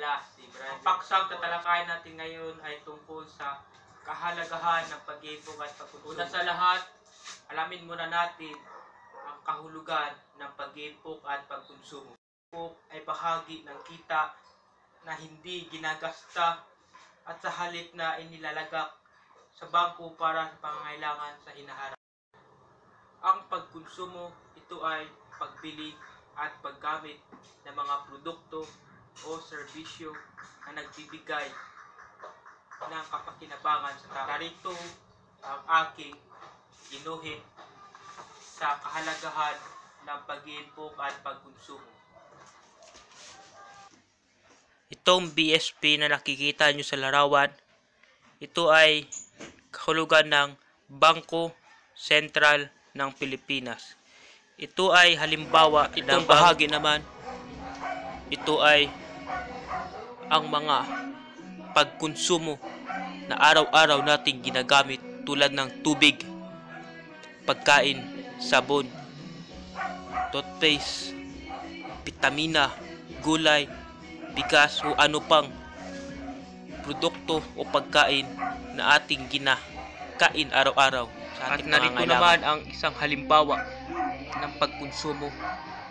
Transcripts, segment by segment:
malas, brother. Ang paksang tatalakayin natin ngayon ay tungkol sa kahalagahan ng pag-iipon at pagkonsumo. Una sa lahat, alamin muna natin ang kahulugan ng pag-iipon at pagkonsumo. Pag-iipon ay bahagi ng kita na hindi ginagasta at sa halip na inilalagak sa bangko para sa pangangailangan sa hinaharap. Ang pagkonsumo, ito ay pagbili at paggamit ng mga produkto o serbisyo na nagbibigay ng kapakinabangan sa tao. Narito ang aking inuhin sa kahalagahan ng pag-iipon at pagkonsumo. Itong BSP na nakikita nyo sa larawan, ito ay kahulugan ng Bangko Sentral ng Pilipinas. Ito ay halimbawa, itong bahagi naman, ito ay ang mga pagkonsumo na araw-araw nating ginagamit tulad ng tubig, pagkain, sabon, toothpaste, vitamina, gulay, bigas o ano pang produkto o pagkain na ating ginakain araw-araw sa ating pangangailangan. At narito naman ang isang halimbawa ng pagkonsumo,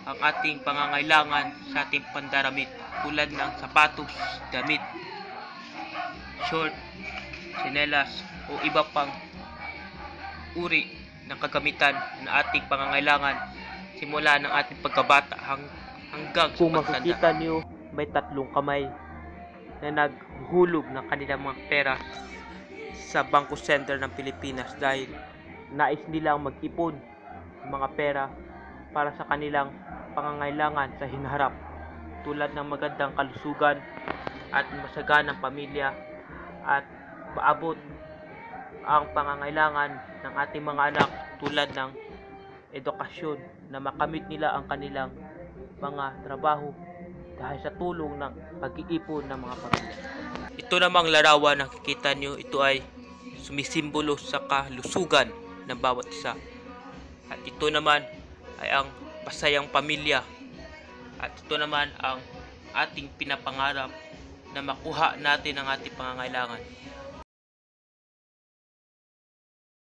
ang ating pangangailangan sa ating pandaramit tulad ng sapatos, damit, short, tsinelas o iba pang uri ng kagamitan na ating pangangailangan simula ng ating pagkabata hanggang kung sa pagtanda. Kung makikita niyo, may tatlong kamay na naghulog ng kanilang mga pera sa Bangko Sentral ng Pilipinas dahil nais nilang mag-ipon ng mga pera para sa kanilang pangangailangan sa hinaharap tulad ng magandang kalusugan at masaganang pamilya at maabot ang pangangailangan ng ating mga anak tulad ng edukasyon na makamit nila ang kanilang mga trabaho dahil sa tulong ng pag-iipon ng mga pamilya. Ito namang larawan na nakikita nyo, ito ay sumisimbolo sa kalusugan ng bawat isa. At ito naman ay ang masayang pamilya. At ito naman ang ating pinapangarap na makuha natin ang ating pangangailangan.